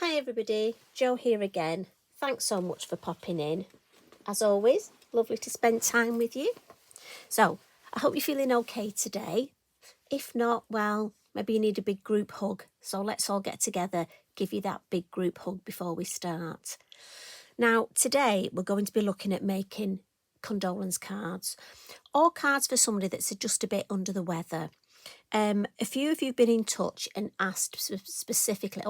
Hi everybody, Jo here again. Thanks so much for popping in. As always, lovely to spend time with you. So, I hope you're feeling okay today. If not, well, maybe you need a big group hug. So let's all get together, give you that big group hug before we start. Now, today we're going to be looking at making condolence cards, or cards for somebody that's just a bit under the weather. A few of you have been in touch and asked specifically,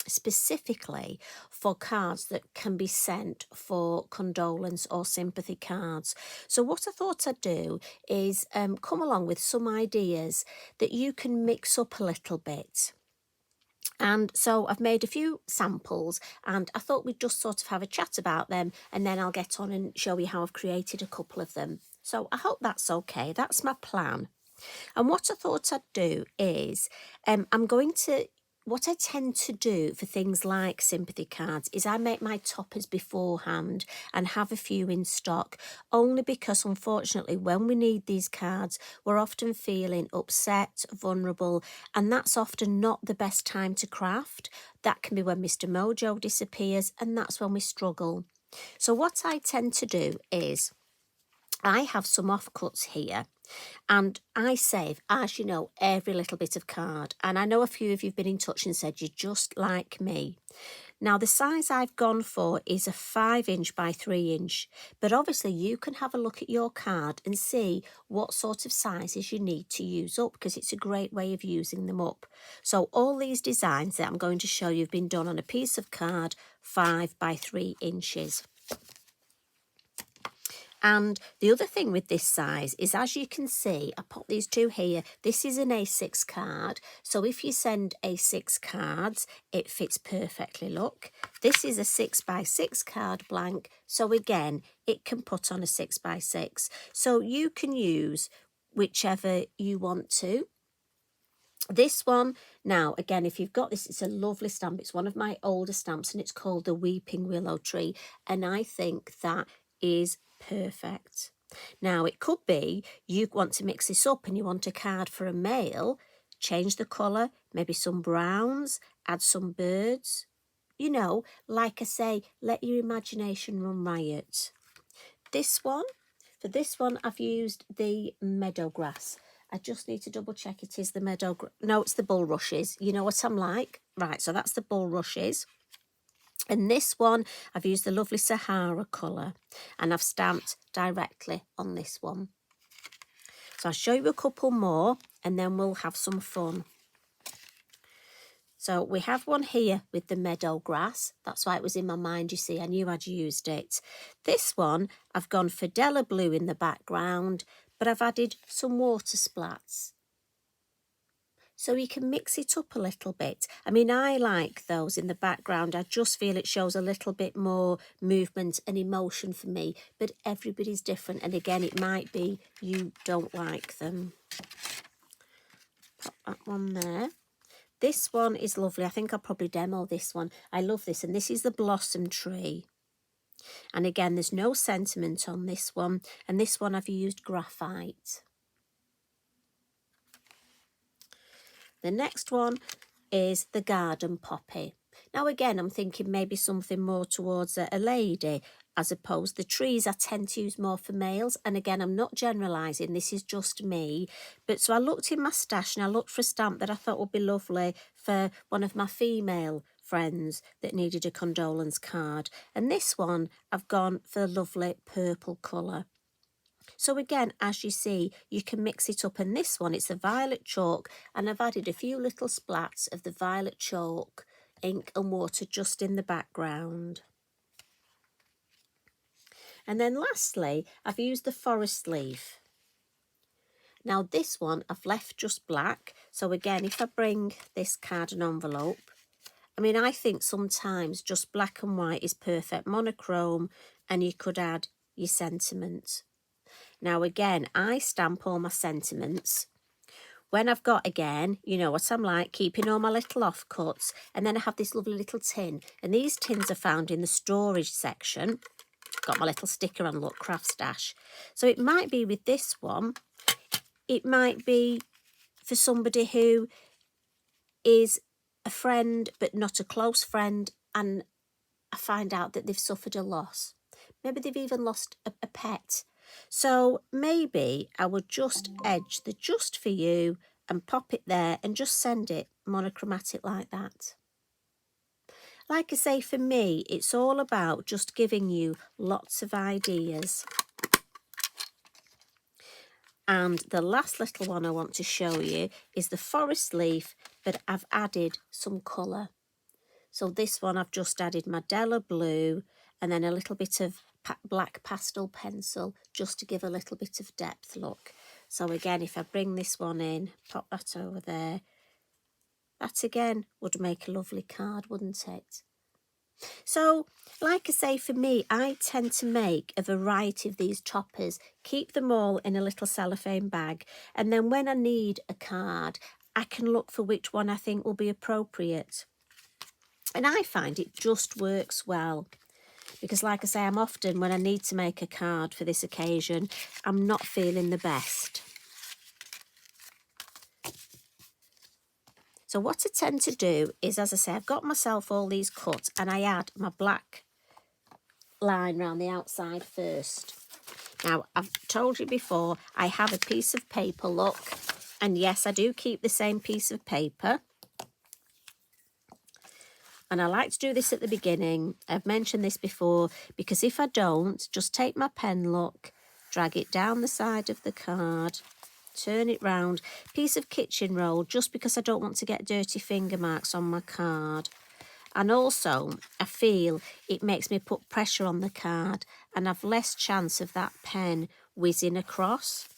specifically for cards that can be sent for condolence or sympathy cards. So what I thought I'd do is come along with some ideas that you can mix up a little bit. And so I've made a few samples and I thought we'd just sort of have a chat about them, and then I'll get on and show you how I've created a couple of them. So I hope that's okay. That's my plan. And what I thought I'd do is what I tend to do for things like sympathy cards is I make my toppers beforehand and have a few in stock, only because unfortunately when we need these cards we're often feeling upset, vulnerable, and that's often not the best time to craft. That can be when Mr. Mojo disappears, and that's when we struggle. So what I tend to do is I have some offcuts here, and I save, as you know, every little bit of card. And I know a few of you have been in touch and said you're just like me. Now, the size I've gone for is a 5" by 3". But obviously you can have a look at your card and see what sort of sizes you need to use up, because it's a great way of using them up. So all these designs that I'm going to show you have been done on a piece of card 5 by 3". And the other thing with this size is, as you can see, I put these two here. This is an A6 card. So if you send A6 cards, it fits perfectly, look. This is a 6 by 6 card blank. So again, it can put on a 6 by 6. So you can use whichever you want to. This one, now, again, if you've got this, it's a lovely stamp. It's one of my older stamps and it's called the Weeping Willow Tree. And I think that is perfect. Now, it could be you want to mix this up and you want a card for a male, change the colour, maybe some browns, add some birds. You know, like I say, let your imagination run riot. For this one, I've used the Meadow Grass. I just need to double check it is the no, it's the Bullrushes. You know what I'm like? Right, so that's the Bullrushes. And this one, I've used the lovely Sahara colour, and I've stamped directly on this one. So I'll show you a couple more and then we'll have some fun. So we have one here with the Meadow Grass. That's why it was in my mind, you see, I knew I'd used it. This one, I've gone for Della blue in the background, but I've added some water splats. So you can mix it up a little bit. I mean, I like those in the background. I just feel it shows a little bit more movement and emotion for me, but everybody's different. And again, it might be you don't like them. Pop that one there. This one is lovely. I think I'll probably demo this one. I love this. And this is the Blossom Tree. And again, there's no sentiment on this one. And this one I've used graphite. The next one is the Garden Poppy. Now again, I'm thinking maybe something more towards a lady, as opposed to the trees I tend to use more for males. And again, I'm not generalising, this is just me. But so I looked in my stash and I looked for a stamp that I thought would be lovely for one of my female friends that needed a condolence card. And this one, I've gone for the lovely purple colour. So again, as you see, you can mix it up. And this one, it's the violet chalk, and I've added a few little splats of the violet chalk, ink and water just in the background. And then lastly, I've used the forest leaf. Now this one, I've left just black. So again, if I bring this card and envelope, I mean, I think sometimes just black and white is perfect, monochrome, and you could add your sentiment. Now, again, I stamp all my sentiments. When I've got, again, you know what I'm like, keeping all my little offcuts, and then I have this lovely little tin. And these tins are found in the storage section. Got my little sticker on, look, craft stash. So it might be with this one, it might be for somebody who is a friend but not a close friend, and I find out that they've suffered a loss. Maybe they've even lost a pet. So maybe I would just edge the just for you and pop it there and just send it monochromatic like that. Like I say, for me, it's all about just giving you lots of ideas. And the last little one I want to show you is the forest leaf, but I've added some colour. So this one I've just added my Della blue and then a little bit of black pastel pencil just to give a little bit of depth look. So again, if I bring this one in, pop that over there, that again would make a lovely card, wouldn't it? So, like I say, for me, I tend to make a variety of these toppers, keep them all in a little cellophane bag, and then when I need a card, I can look for which one I think will be appropriate. And I find it just works well. Because like I say, I'm often, when I need to make a card for this occasion, I'm not feeling the best. So what I tend to do is, as I say, I've got myself all these cut and I add my black line around the outside first. Now, I've told you before, I have a piece of paper, look, and yes, I do keep the same piece of paper. And I like to do this at the beginning. I've mentioned this before, because if I don't, just take my pen, look, drag it down the side of the card, turn it round, piece of kitchen roll, just because I don't want to get dirty finger marks on my card. And also, I feel it makes me put pressure on the card and have less chance of that pen whizzing across.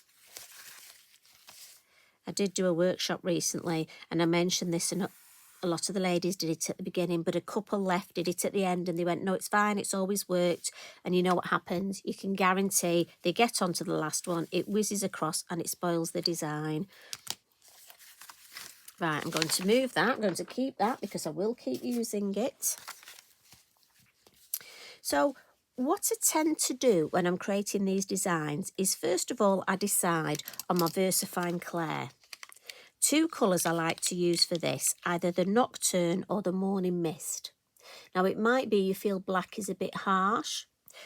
I did do a workshop recently and I mentioned this, and a lot of the ladies did it at the beginning, but a couple left did it at the end and they went, no, it's fine, it's always worked. And you know what happens? You can guarantee they get onto the last one, it whizzes across and it spoils the design. Right, I'm going to move that. I'm going to keep that because I will keep using it. So what I tend to do when I'm creating these designs is, first of all, I decide on my Versafine Clair. Two colours I like to use for this, either the Nocturne or the Morning Mist. Now, it might be you feel black is a bit harsh,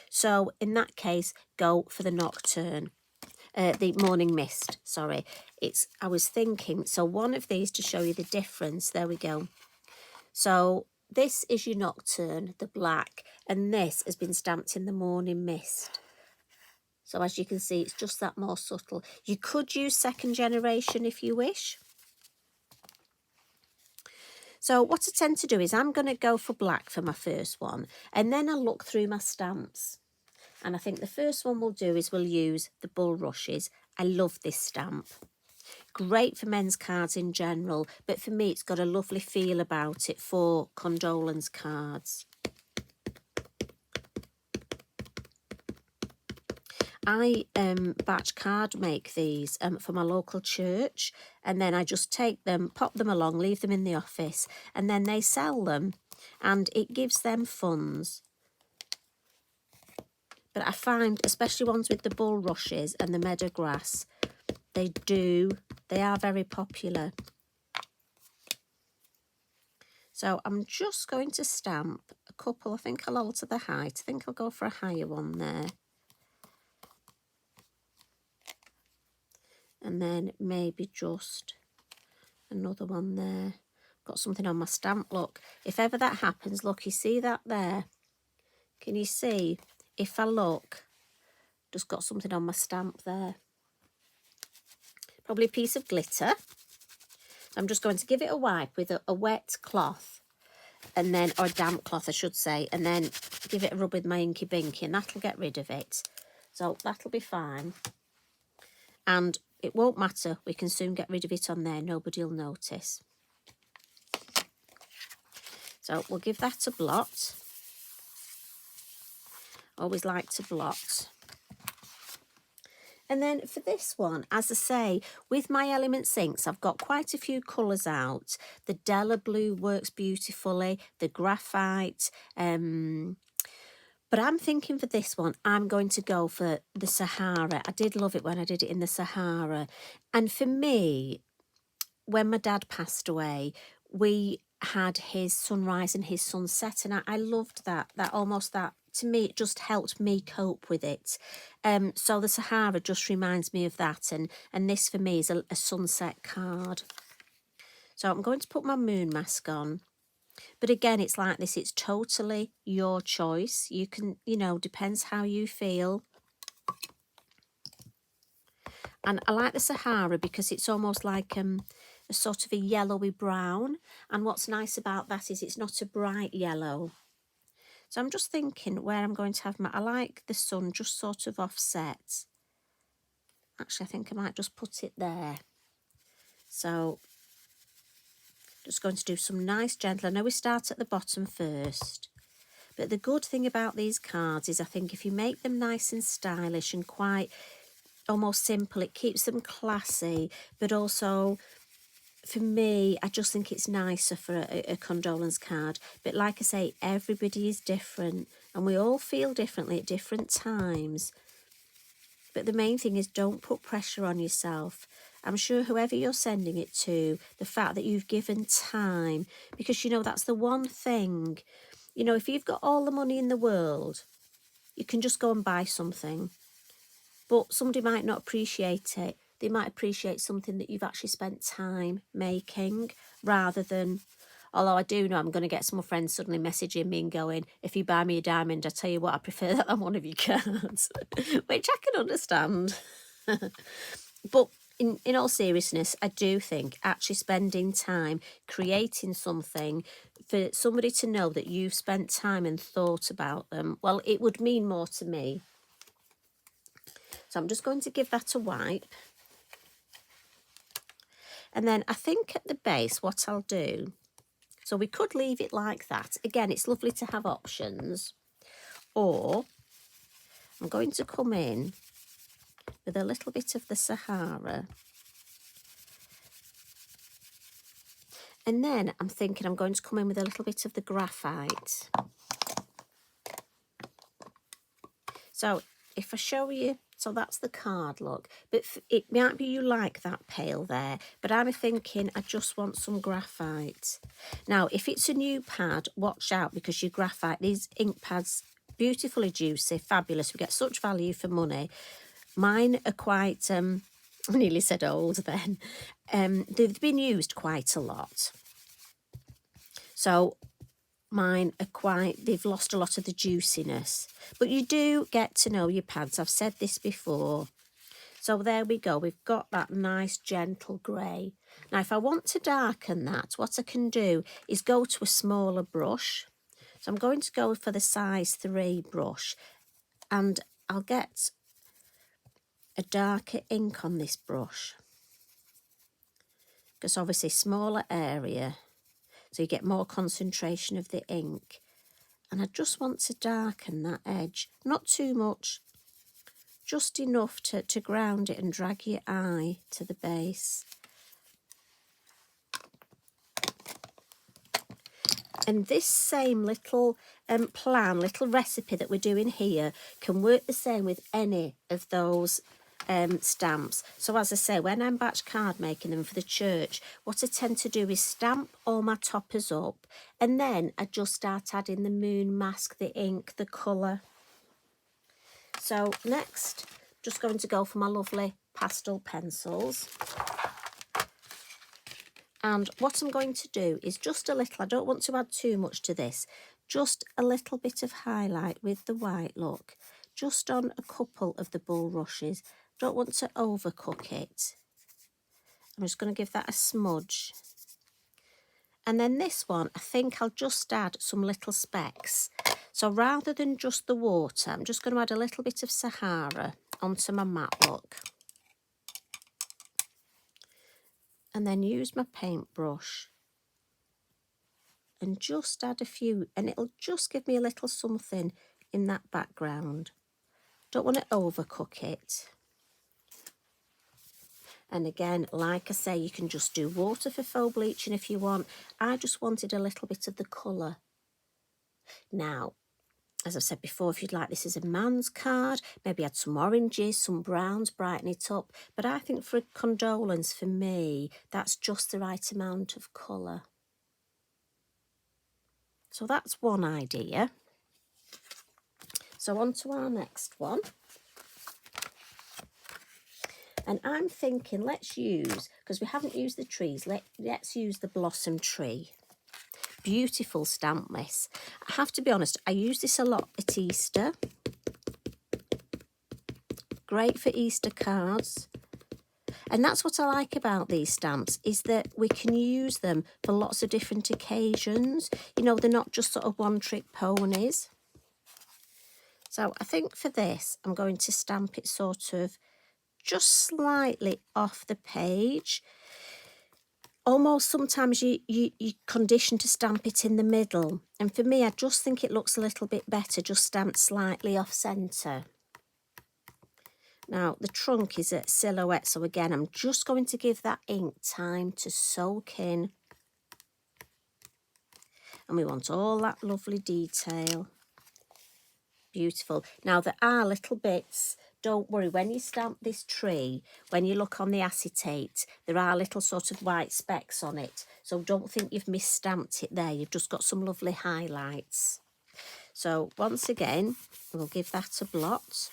so in that case, go for the Nocturne. The Morning Mist, sorry. I was thinking, so one of these to show you the difference, there we go. So this is your Nocturne, the black, and this has been stamped in the Morning Mist. So as you can see, it's just that more subtle. You could use second generation if you wish. So what I tend to do is I'm going to go for black for my first one, and then I'll look through my stamps. And I think the first one we'll do is we'll use the Bullrushes. I love this stamp. Great for men's cards in general, but for me it's got a lovely feel about it for condolence cards. I batch card make these for my local church, and then I just take them, pop them along, leave them in the office, and then they sell them and it gives them funds. But I find, especially ones with the Bullrushes and the Meadow Grass, they are very popular. So I'm just going to stamp a couple. I think I'll alter the height. I think I'll go for a higher one there. And then maybe just another one there. Got something on my stamp, look. If ever that happens, look, you see that there? Can you see? If I look, just got something on my stamp there. Probably a piece of glitter. I'm just going to give it a wipe with a wet cloth, and then, or a damp cloth I should say, and then give it a rub with my Inky Binky, and that'll get rid of it. So that'll be fine. And it won't matter, we can soon get rid of it on there, nobody will notice. So we'll give that a blot. Always like to blot. And then for this one, as I say, with my Element inks, I've got quite a few colours out. The Della blue works beautifully, the Graphite. But I'm thinking for this one, I'm going to go for the Sahara. I did love it when I did it in the Sahara. And for me, when my dad passed away, we had his sunrise and his sunset, and I loved that. That to me, it just helped me cope with it. So the Sahara just reminds me of that, and this for me is a sunset card. So I'm going to put my moon mask on. But again, it's like this, it's totally your choice. You can, depends how you feel. And I like the Sahara because it's almost like a sort of a yellowy brown. And what's nice about that is it's not a bright yellow. So I'm just thinking where I'm going to have I like the sun just sort of offset. Actually, I think I might just put it there. So just going to do some nice gentle. I know we start at the bottom first. But the good thing about these cards is I think if you make them nice and stylish and quite almost simple, it keeps them classy. But also, for me, I just think it's nicer for a condolence card. But like I say, everybody is different and we all feel differently at different times. But the main thing is don't put pressure on yourself. I'm sure whoever you're sending it to, the fact that you've given time, because, that's the one thing. If you've got all the money in the world, you can just go and buy something. But somebody might not appreciate it. They might appreciate something that you've actually spent time making rather than, although I do know I'm going to get some friends suddenly messaging me and going, if you buy me a diamond, I tell you what, I prefer that on one of your cards, which I can understand. But in all seriousness, I do think actually spending time creating something for somebody to know that you've spent time and thought about them, well, it would mean more to me. So I'm just going to give that a wipe. And then I think at the base, what I'll do, so we could leave it like that. Again, it's lovely to have options. Or I'm going to come in with a little bit of the Sahara. And then I'm thinking I'm going to come in with a little bit of the Graphite. So if I show you, so that's the card look. But it might be you like that pale there, but I'm thinking I just want some Graphite. Now, if it's a new pad, watch out because your Graphite, these ink pads, beautifully juicy, fabulous. We get such value for money. Mine are quite, I nearly said old then. They've been used quite a lot. So mine are they've lost a lot of the juiciness. But you do get to know your pads. I've said this before. So there we go. We've got that nice gentle grey. Now, if I want to darken that, what I can do is go to a smaller brush. So I'm going to go for the size 3 brush. And I'll get a darker ink on this brush. Because obviously smaller area. So you get more concentration of the ink. And I just want to darken that edge. Not too much. Just enough to ground it and drag your eye to the base. And this same little little recipe that we're doing here can work the same with any of those stamps. So as I say, when I'm batch card making them for the church, what I tend to do is stamp all my toppers up and then I just start adding the moon mask, the ink, the colour. So next, just going to go for my lovely pastel pencils. And what I'm going to do is just a little, I don't want to add too much to this, just a little bit of highlight with the white look, just on a couple of the bulrushes. Don't want to overcook it. I'm just going to give that a smudge. And then this one, I think I'll just add some little specks. So rather than just the water, I'm just going to add a little bit of Sahara onto my matte look. And then use my paintbrush and just add a few, and it'll just give me a little something in that background. Don't want to overcook it. And again, like I say, you can just do water for faux bleaching if you want. I just wanted a little bit of the colour. Now, as I've said before, if you'd like this as a man's card, maybe add some oranges, some browns, brighten it up. But I think for a condolence, for me, that's just the right amount of colour. So that's one idea. So on to our next one. And I'm thinking, let's use, because we haven't used the trees, let's use the blossom tree. Beautiful stamp this. I have to be honest, I use this a lot at Easter. Great for Easter cards. And that's what I like about these stamps, is that we can use them for lots of different occasions. You know, they're not just sort of one-trick ponies. So I think for this, I'm going to stamp it sort of just slightly off the page. Almost sometimes you condition to stamp it in the middle. And for me, I just think it looks a little bit better just stamped slightly off centre. Now, the trunk is a silhouette, so again, I'm just going to give that ink time to soak in. And we want all that lovely detail. Beautiful. Now, there are little bits. Don't worry, when you stamp this tree, when you look on the acetate, there are little sort of white specks on it. So don't think you've misstamped it there. You've just got some lovely highlights. So once again, we'll give that a blot.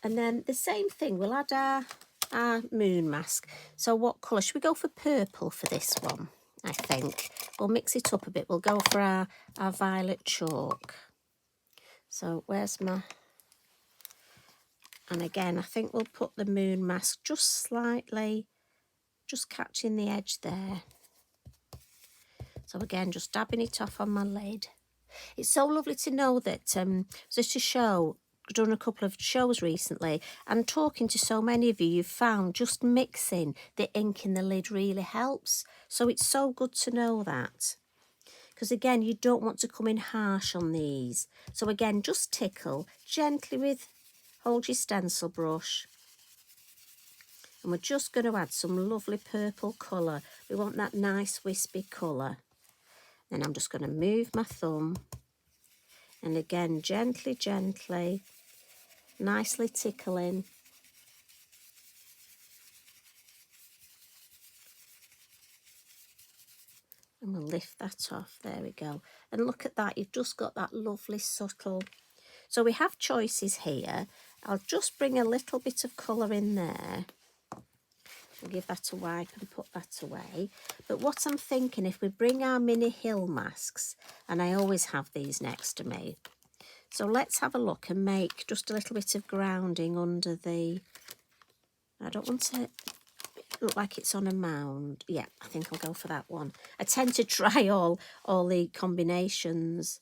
And then the same thing, we'll add our moon mask. So what colour? Should we go for purple for this one? I think. We'll mix it up a bit. We'll go for our violet chalk. So where's my... And again, I think we'll put the moon mask just slightly, just catching the edge there. So again, just dabbing it off on my lid. It's so lovely to know that, just to show, I've done a couple of shows recently, and talking to so many of you, you've found just mixing the ink in the lid really helps. So it's so good to know that. Because again, you don't want to come in harsh on these. So again, just tickle gently with, hold your stencil brush. And we're just going to add some lovely purple colour. We want that nice wispy colour. Then I'm just going to move my thumb. And again, gently, gently, nicely tickling. And we'll lift that off. There we go. And look at that. You've just got that lovely subtle. So we have choices here. I'll just bring a little bit of colour in there. We'll give that a wipe and put that away. But what I'm thinking, if we bring our mini hill masks, and I always have these next to me. So let's have a look and make just a little bit of grounding under the... I don't want to look like it's on a mound. Yeah, I think I'll go for that one. I tend to try all the combinations.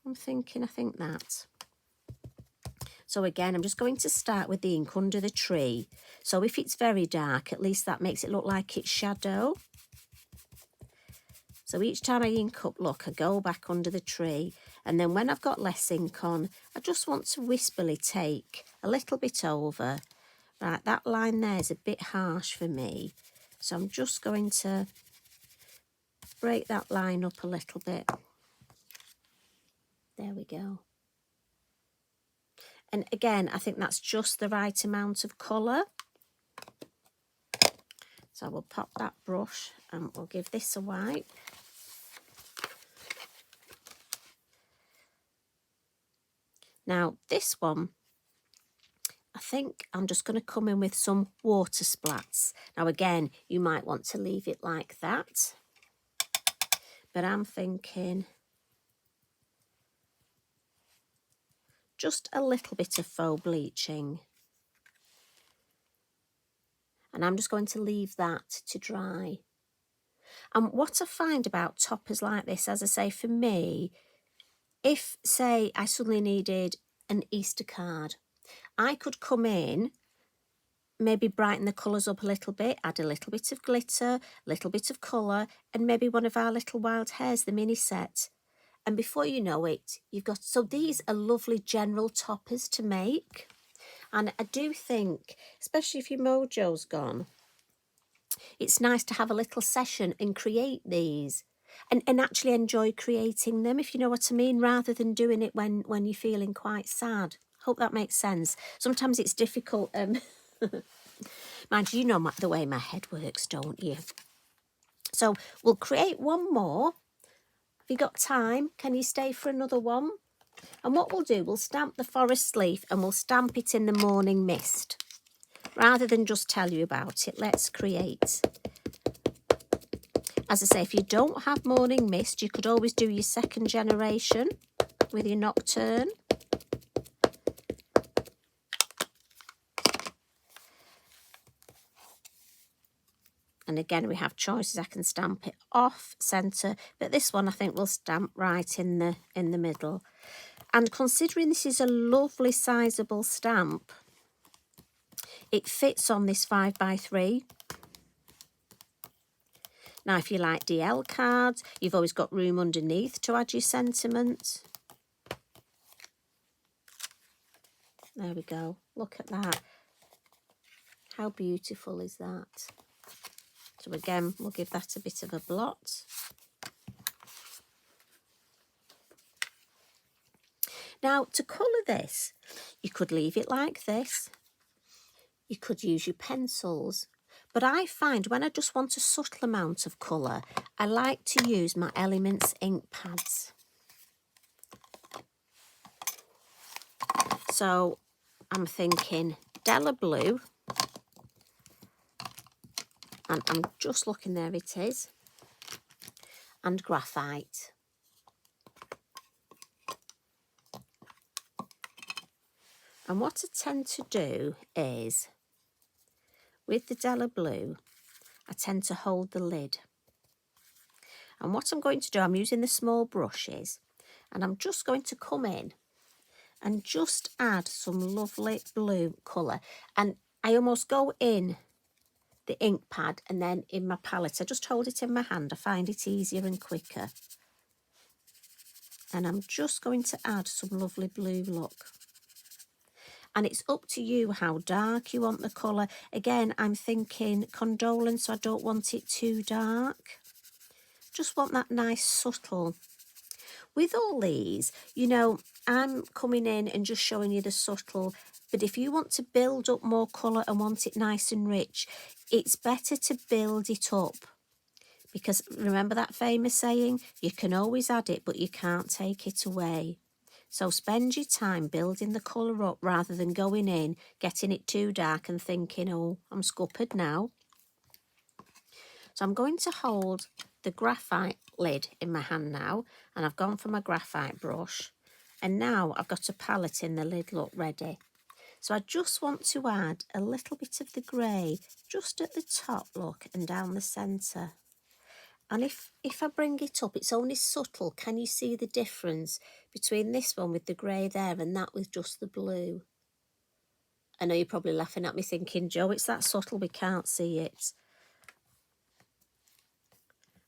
I think that. So again, I'm just going to start with the ink under the tree. So if it's very dark, at least that makes it look like it's shadow. So each time I ink up, look, I go back under the tree. And then when I've got less ink on, I just want to wispily take a little bit over. Right, that line there is a bit harsh for me. So I'm just going to break that line up a little bit. There we go. And again, I think that's just the right amount of colour. So we'll pop that brush and we'll give this a wipe. Now, this one, I think I'm just going to come in with some water splats. Now, again, you might want to leave it like that. But I'm thinking just a little bit of faux bleaching. And I'm just going to leave that to dry. And what I find about toppers like this, as I say, for me, if, say, I suddenly needed an Easter card, I could come in, maybe brighten the colours up a little bit, add a little bit of glitter, a little bit of colour, and maybe one of our little wild hares, the mini set. And before you know it, you've got... So these are lovely general toppers to make. And I do think, especially if your mojo's gone, it's nice to have a little session and create these. And actually enjoy creating them, if you know what I mean, rather than doing it when you're feeling quite sad. Hope that makes sense. Sometimes it's difficult Mind you, know the way my head works, don't you? So we'll create one more. Have you got time? Can you stay for another one? And what we'll do, we'll stamp the forest leaf and we'll stamp it in the morning mist. Rather than just tell you about it, let's create. As I say, if you don't have morning mist, you could always do your second generation with your Nocturne. And again, we have choices. I can stamp it off centre, but this one I think we'll stamp right in the middle. And considering this is a lovely sizable stamp, it fits on this 5x3. Now, if you like DL cards, you've always got room underneath to add your sentiment. There we go. Look at that. How beautiful is that? So again, we'll give that a bit of a blot. Now, to colour this, you could leave it like this. You could use your pencils. But I find when I just want a subtle amount of colour, I like to use my Elements ink pads. So I'm thinking Della blue. And I'm just looking, there it is. And Graphite. And what I tend to do is, with the Della blue, I tend to hold the lid. And what I'm going to do, I'm using the small brushes, and I'm just going to come in and just add some lovely blue colour. And I almost go in the ink pad and then in my palette. I just hold it in my hand. I find it easier and quicker. And I'm just going to add some lovely blue, look. And it's up to you how dark you want the colour. Again, I'm thinking Condolence, so I don't want it too dark. Just want that nice subtle. With all these, you know, I'm coming in and just showing you the subtle, but if you want to build up more colour and want it nice and rich, it's better to build it up. Because remember that famous saying, you can always add it, but you can't take it away. So spend your time building the colour up rather than going in, getting it too dark and thinking, oh, I'm scuppered now. So I'm going to hold the graphite lid in my hand now, and I've gone for my graphite brush. And now I've got a palette in the lid, look, ready. So I just want to add a little bit of the grey just at the top, look, and down the centre. And if I bring it up, it's only subtle. Can you see the difference between this one with the grey there and that with just the blue? I know you're probably laughing at me thinking, Jo, it's that subtle we can't see it.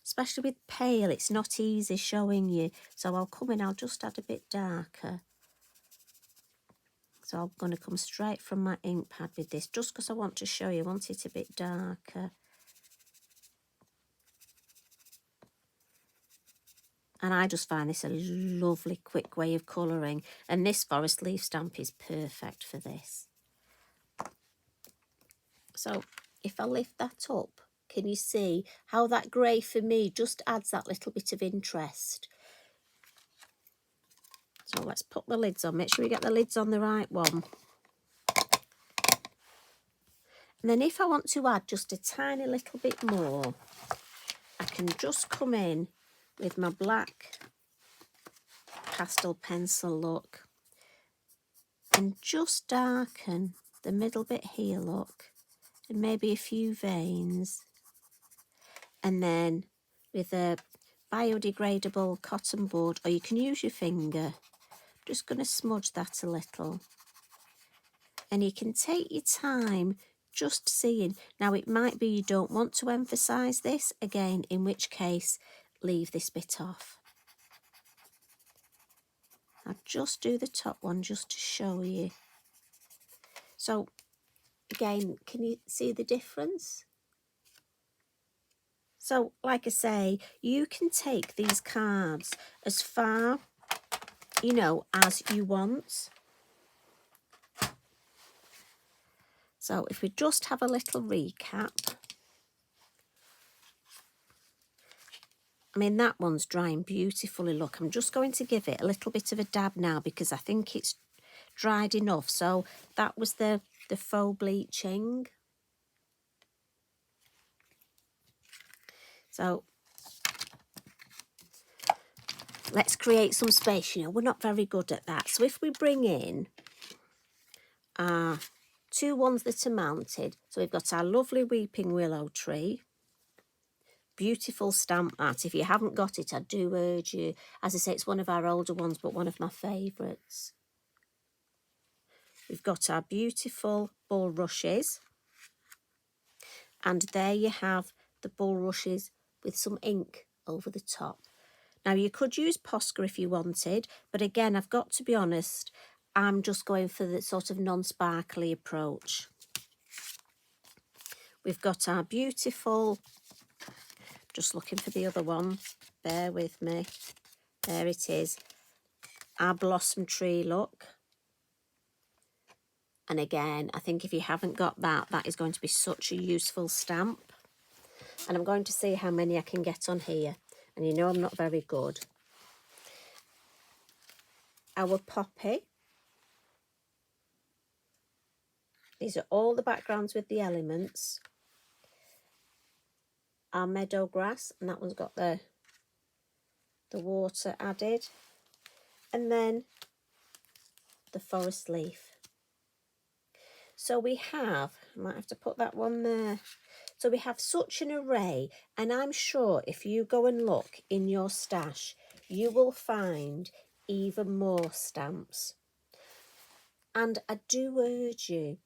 Especially with pale, it's not easy showing you. So I'll come in, I'll just add a bit darker. So I'm going to come straight from my ink pad with this, just because I want to show you, I want it a bit darker. And I just find this a lovely, quick way of colouring. And this forest leaf stamp is perfect for this. So if I lift that up, can you see how that grey for me just adds that little bit of interest? So let's put the lids on. Make sure we get the lids on the right one. And then if I want to add just a tiny little bit more, I can just come in with my black pastel pencil, look, and just darken the middle bit here, look, and maybe a few veins. And then with a biodegradable cotton bud, or you can use your finger, just going to smudge that a little. And you can take your time just seeing. Now it might be you don't want to emphasise this, again, in which case leave this bit off. I'll just do the top one just to show you. So again, can you see the difference? So like I say, you can take these cards as far, you know, as you want. So if we just have a little recap. I mean, that one's drying beautifully. Look, I'm just going to give it a little bit of a dab now because I think it's dried enough. So that was the faux bleaching. So let's create some space. You know, we're not very good at that. So if we bring in our 2 ones that are mounted. So we've got our lovely Weeping Willow Tree. Beautiful stamp that. If you haven't got it, I do urge you. As I say, it's one of our older ones, but one of my favourites. We've got our beautiful Bullrushes. And there you have the Bullrushes with some ink over the top. Now, you could use Posca if you wanted, but again, I've got to be honest, I'm just going for the sort of non-sparkly approach. We've got our beautiful, just looking for the other one, bear with me, there it is, our Blossom Tree look. And again, I think if you haven't got that, that is going to be such a useful stamp. And I'm going to see how many I can get on here. And you know I'm not very good. Our Poppy. These are all the backgrounds with the elements. Our Meadow Grass, and that one's got the water added. And then the Forest Leaf. So we have, I might have to put that one there. So we have such an array, and I'm sure if you go and look in your stash, you will find even more stamps. And I do urge you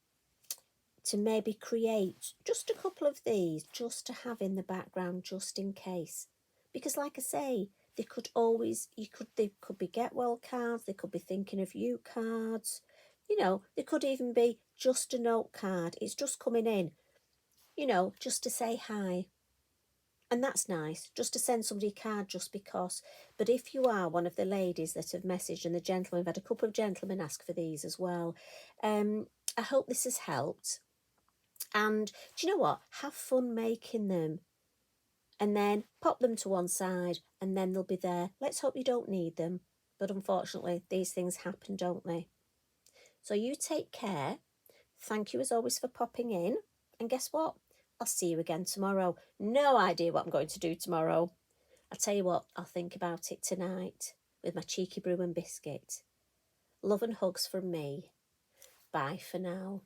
to maybe create just a couple of these just to have in the background just in case. Because like I say, they could always, they could be get well cards, they could be thinking of you cards, you know, they could even be just a note card. It's just coming in, you know, just to say hi. And that's nice, just to send somebody a card just because. But if you are one of the ladies that have messaged, and the gentlemen, we've had a couple of gentlemen ask for these as well. I hope this has helped. And do you know what? Have fun making them. And then pop them to one side and then they'll be there. Let's hope you don't need them. But unfortunately, these things happen, don't they? So you take care. Thank you as always for popping in. And guess what? I'll see you again tomorrow. No idea what I'm going to do tomorrow. I'll tell you what, I'll think about it tonight with my cheeky brew and biscuit. Love and hugs from me. Bye for now.